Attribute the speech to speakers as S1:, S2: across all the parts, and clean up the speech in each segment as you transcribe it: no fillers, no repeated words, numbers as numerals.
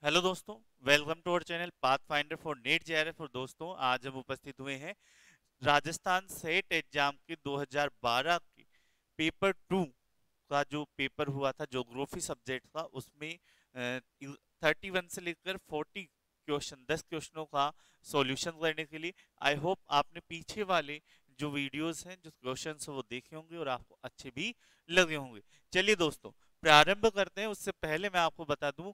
S1: Hello दोस्तों, welcome to our channel path finder for NET JRF. और दोस्तों, आज हम उपस्थित हुए हैं राजस्थान सेट एग्जाम के 2012 की पेपर टू का जो पेपर हुआ था, ज्योग्राफी सब्जेक्ट का। उसमें 31 से लेकर 40 क्वेश्चन, 10 क्वेश्चनों का सॉल्यूशन करने के लिए आई होप आपने पीछे वाले जो वीडियोस हैं, जो क्वेश्चंस हैं, वो देखे होंगे और आपको अच्छे भी लगे होंगे। चलिए दोस्तों, प्रारंभ करते हैं। उससे पहले मैं आपको बता दूं,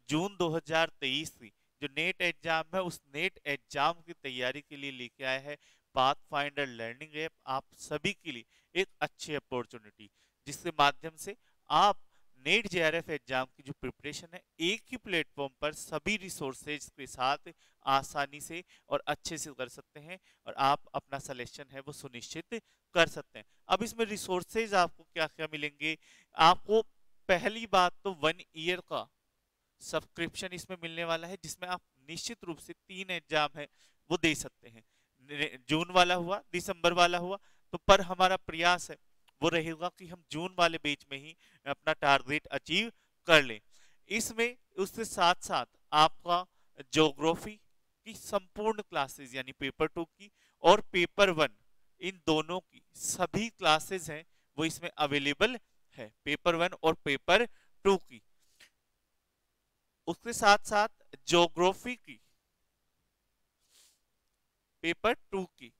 S1: जून 2023 की जो नेट एग्जाम है, उस नेट एग्जाम की तैयारी के लिए लेके आया है पाथ फाइंडर लर्निंग ऐप आप सभी के लिए एक अच्छी अपॉर्चुनिटी, जिसके माध्यम से आप नेट जेआरएफ एग्जाम की जो प्रिपरेशन है, एक ही प्लेटफॉर्म पर सभी रिसोर्सेज के साथ आसानी से और अच्छे से कर सकते हैं और आप अपना सिलेक्शन है वो सुनिश्चित कर सकते हैं। अब इसमें रिसोर्सेज आपको क्या क्या मिलेंगे? आपको पहली बात तो 1 ईयर का सब्सक्रिप्शन इसमें मिलने वाला है, जिसमें आप निश्चित रूप से 3 एग्जाम है वो दे सकते हैं। जून वाला हुआ, दिसंबर वाला हुआ, तो पर हमारा प्रयास है वो रहेगा कि हम जून वाले बैच में ही अपना टारगेट अचीव कर लें। इसमें उसके साथ साथ आपका ज्योग्राफी की संपूर्ण क्लासेस यानी पेपर टू की और पेपर वन, इन दोनों की सभी क्लासेस हैं वो इसमें अवेलेबल है, पेपर वन और पेपर टू की। उसके साथ साथ ज्योग्राफी की पेपर टू की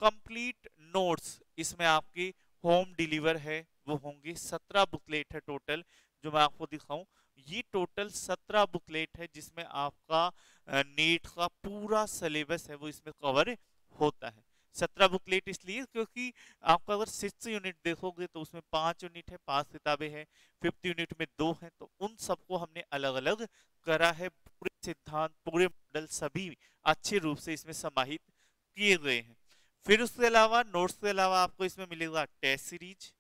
S1: कंप्लीट नोट्स इसमें आपकी होम डिलीवर है, वो होंगे 17 बुकलेट है टोटल, जो मैं आपको दिखाऊं। ये टोटल 17 बुकलेट है, जिसमें आपका नीट का पूरा सिलेबस है वो इसमें कवर होता है। 17 बुकलेट इसलिए क्योंकि आपका अगर 6 यूनिट देखोगे तो उसमें 5 यूनिट है, 5 किताबें हैं। 5th यूनिट में 2 हैं, तो उन सबको हमने अलग अलग करा है। पूरे सिद्धांत, पूरे मॉडल सभी अच्छे रूप से इसमें समाहित किए गए हैं। फिर उसके अलावा नोट्स के अलावा आपको इसमें मिलेगा टेस्ट सीरीज,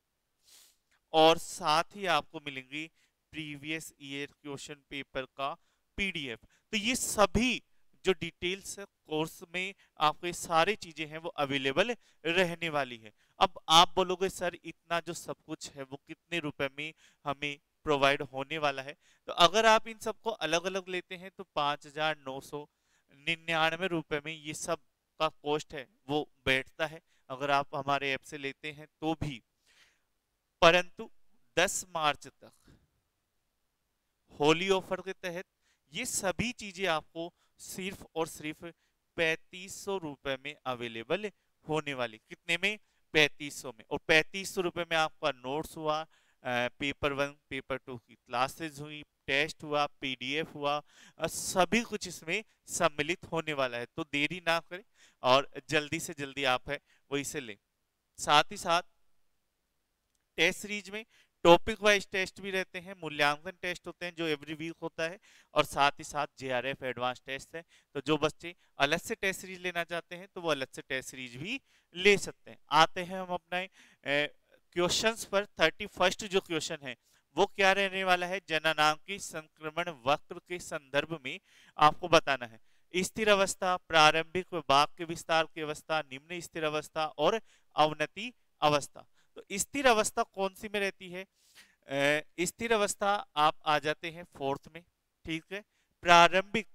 S1: और साथ ही आपको मिलेंगी प्रीवियस ईयर क्वेश्चन पेपर का पीडीएफ। तो ये सभी जो डिटेल्स है कोर्स में, आपको ये सारी चीजें हैं वो अवेलेबल रहने वाली है। अब आप बोलोगे सर, इतना जो सब कुछ है वो कितने रुपए में हमें प्रोवाइड होने वाला है? तो अगर आप इन सबको अलग अलग लेते हैं तो 5,999 रुपए में ये सब का कॉस्ट है वो बैठता है, अगर आप हमारे ऐप से लेते हैं तो भी। परंतु 10 मार्च तक होली ऑफर के तहत ये सभी चीजें आपको सिर्फ और सिर्फ 3500 रुपए में अवेलेबल होने वाली। कितने में? 3500 में। और 3500 रुपए में आपका नोट्स हुआ, पेपर वन पेपर टू की क्लासेस हुई, टेस्ट हुआ, पीडीएफ हुआ, सभी कुछ इसमें सम्मिलित होने वाला है। तो देरी ना करें और जल्दी से जल्दी आप है वो इसे लें। साथ ही साथ टेस्ट सीरीज में टॉपिक वाइज टेस्ट भी रहते हैं, मूल्यांकन टेस्ट होते हैं जो एवरी वीक होता है, और साथ ही साथ जेआरएफ एडवांस टेस्ट है। तो जो बच्चे अलग से टेस्ट सीरीज लेना चाहते हैं तो वो अलग से टेस्ट सीरीज भी ले सकते हैं। आते हैं हम अपने क्वेश्चंस पर। 31st जो क्वेश्चन है वो क्या रहने वाला है? जननांगी संक्रमण वक्र के संदर्भ में आपको बताना है स्थिर अवस्था, प्रारंभिक भाग के विस्तार की अवस्था, निम्न स्थिर अवस्था और अवनति अवस्था। तो स्थिर अवस्था कौन सी में रहती है? स्थिर अवस्था आप आ जाते हैं फोर्थ में, ठीक है। प्रारंभिक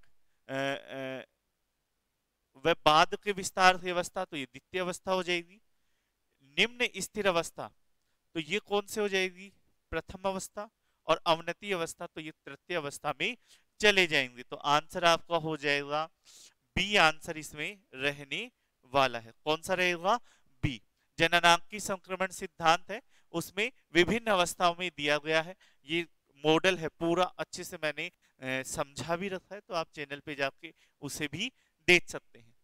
S1: व बाद के विस्तार की अवस्था, तो ये द्वितीय अवस्था हो जाएगी। निम्न स्थिर अवस्था, तो ये कौन से हो जाएगी? प्रथम अवस्था। और अवनति अवस्था, तो ये तृतीय अवस्था में चले जाएंगे। तो आंसर आपका हो जाएगा बी। आंसर इसमें रहने वाला है। कौन सा रहेगा? बी। जननांगी संक्रमण सिद्धांत है, उसमें विभिन्न अवस्थाओं में दिया गया है। ये मॉडल है पूरा, अच्छे से मैंने समझा भी रखा है, तो आप चैनल पे जाके उसे भी देख सकते हैं।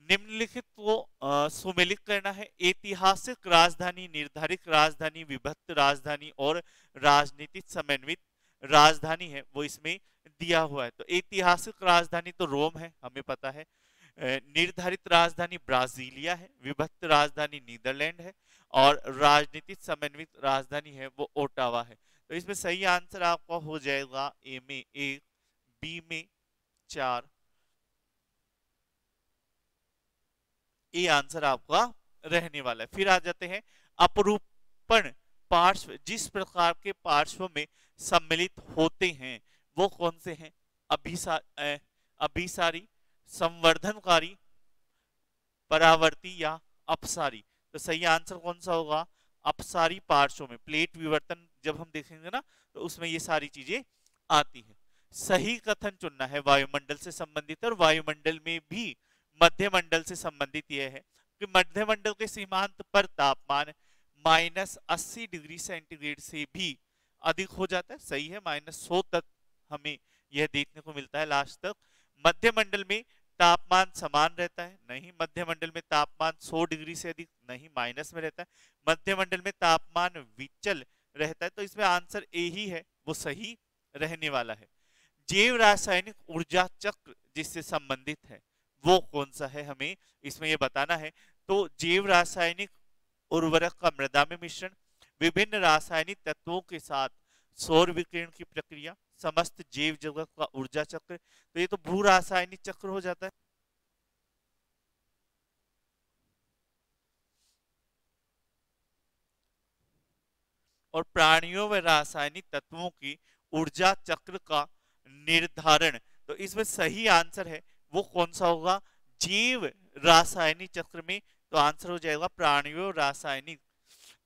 S1: निम्नलिखित को सुमेलित करना है। ऐतिहासिक राजधानी, निर्धारित राजधानी, विभक्त राजधानी और राजनीतिक समन्वित राजधानी है वो इसमें दिया हुआ है। तो ऐतिहासिक राजधानी तो रोम है, हमें पता है। निर्धारित राजधानी ब्राजीलिया है, विभक्त राजधानी नीदरलैंड है, और राजनीतिक समन्वित राजधानी है वो ओटावा है। तो इसमें सही आंसर आपका हो जाएगा ए में 1, बी में 4। ये आंसर आपका रहने वाला है। फिर आ जाते हैं अपरूपण पार्श्व जिस प्रकार के पार्श्व में सम्मिलित होते हैं वो कौन से हैं? अभिसारी, संवर्धनकारी, परावर्ती या अपसारी। तो सही आंसर कौन सा होगा? अपसारी पार्श्व में। प्लेट विवर्तन जब हम देखेंगे ना तो उसमें ये सारी चीजें आती है। सही कथन चुनना है वायुमंडल से संबंधित, और वायुमंडल में भी मध्यमंडल से संबंधित यह है कि मध्यमंडल के सीमांत पर तापमान -80 डिग्री सेंटीग्रेड से भी अधिक हो जाता है। सही है, -100 तक हमें यह देखने को मिलता है लास्ट तक। मध्यमंडल में तापमान समान रहता है, नहीं। मध्यमंडल में तापमान 100 डिग्री से अधिक, नहीं, माइनस में रहता है। मध्यमंडल में तापमान विचल रहता है। तो इसमें आंसर ए ही है, वो सही रहने वाला है। जैव रासायनिक ऊर्जा चक्र जिससे संबंधित है वो कौन सा है, हमें इसमें ये बताना है। तो जैव रासायनिक उर्वरक का मृदा में मिश्रण, विभिन्न रासायनिक तत्वों के साथ सौर विकिरण की प्रक्रिया, समस्त जैव जगत का ऊर्जा चक्र। तो ये तो भू रासायनिक चक्र हो जाता है। और प्राणियों व रासायनिक तत्वों की ऊर्जा चक्र का निर्धारण, तो इसमें सही आंसर है वो कौन सा होगा? जीव रासायनिक चक्र में। तो आंसर हो जाएगा प्राणियों रासायनिक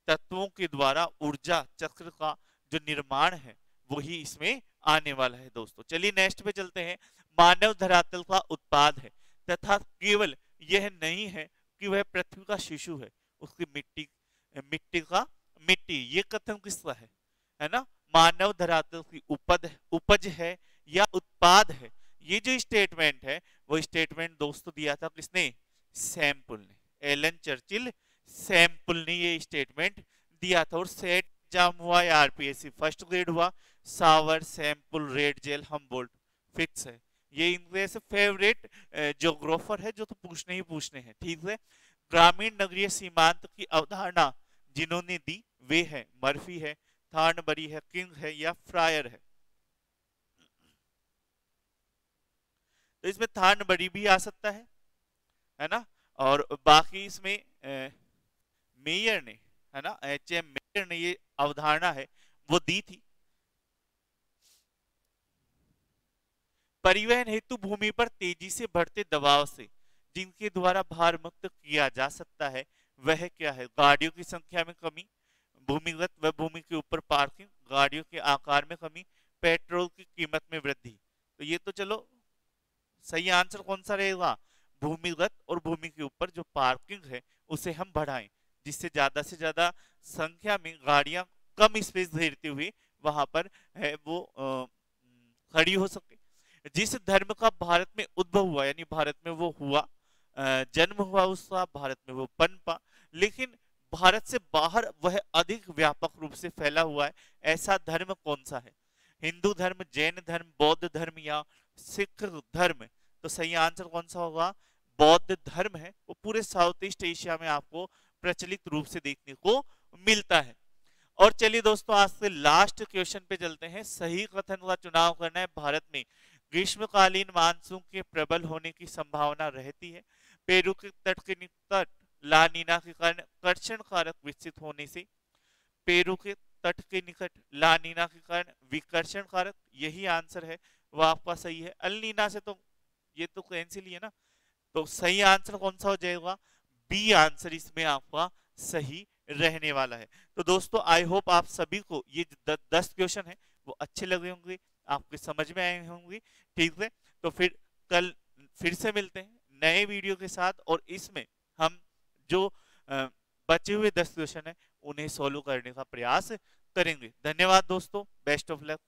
S1: तत्वों के द्वारा ऊर्जा चक्र का जो निर्माण है वही इसमें आने वाला है दोस्तों। चलिए नेक्स्ट पे चलते हैं। मानव धरातल का उत्पाद है तथा केवल यह नहीं है कि वह पृथ्वी का शिशु है, उसकी मिट्टी ये कथन किसका है ना? मानव धरातल की उपज है या उत्पाद है। ये जो स्टेटमेंट है वो स्टेटमेंट दोस्तों दिया था किसने? सैंपल ने, एलन चर्चिल सैंपल ने ये स्टेटमेंट दिया था। और सेट एग्जाम हुआ या आरपीएससी फर्स्ट ग्रेड हुआ, सावर, sample, red gel, Humboldt fix है। ये इनके से फेवरेट ज्योग्राफर है जो तो पूछने ही पूछने हैं, ठीक है। ग्रामीण नगरीय सीमांत की अवधारणा जिन्होंने दी वे है मर्फी है, थॉर्नबरी है, किंग है या फ्रायर है। तो इसमें थॉर्नबरी भी आ सकता है ना। और बाकी इसमें मेयर ने, है ना, एचएम मेयर ने ये अवधारणा है वो दी थी। परिवहन हेतु भूमि पर तेजी से बढ़ते दबाव से जिनके द्वारा भार मुक्त किया जा सकता है वह क्या है? गाड़ियों की संख्या में कमी, भूमिगत व भूमि के ऊपर पार्किंग, गाड़ियों के आकार में कमी, पेट्रोल की कीमत में वृद्धि। तो ये तो चलो सही आंसर कौन सा रहेगा? भूमिगत और भूमि के ऊपर जो पार्किंग है उसे हम बढ़ाएं, जिससे ज्यादा से ज्यादा संख्या में गाड़ियां कम स्पेस घेरते हुए वहां पर है वो खड़ी हो सके। जिस धर्म का भारत में उद्भव हुआ, यानी भारत में वो हुआ, जन्म हुआ उसका, भारत में वो पनपा, लेकिन भारत से बाहर वह अधिक व्यापक रूप से फैला हुआ है, ऐसा धर्म कौन सा है? हिंदू धर्म, जैन धर्म, बौद्ध धर्म या सिख धर्म। तो सही आंसर कौन सा होगा? बौद्ध धर्म है, वो पूरे साउथ ईस्ट एशिया में आपको प्रचलित रूप से देखने को मिलता है। और चलिए दोस्तों आज से लास्ट क्वेश्चन पे चलते हैं। सही कथन का चुनाव करना है। भारत में ग्रीष्मकालीन मानसून के प्रबल होने की संभावना रहती है। पेरू के तट के निकट ला नीना के कारण कर्षण कारक विकसित होने से, पेरू के तट के निकट ला नीना के कारण विकर्षण कारक, यही आंसर है वो आपका सही है। अल नीना से तो ये तो कैंसिल ही है ना। तो सही आंसर कौन सा हो जाएगा? बी आंसर इसमें आपका सही रहने वाला है। तो दोस्तों आई होप आप सभी को ये 10 क्वेश्चन है वो अच्छे लगे होंगे, आपके समझ में आए होंगे, ठीक है। तो फिर कल फिर से मिलते हैं नए वीडियो के साथ, और इसमें हम जो बचे हुए 10 क्वेश्चन है उन्हें सॉल्व करने का प्रयास करेंगे। धन्यवाद दोस्तों, बेस्ट ऑफ लक।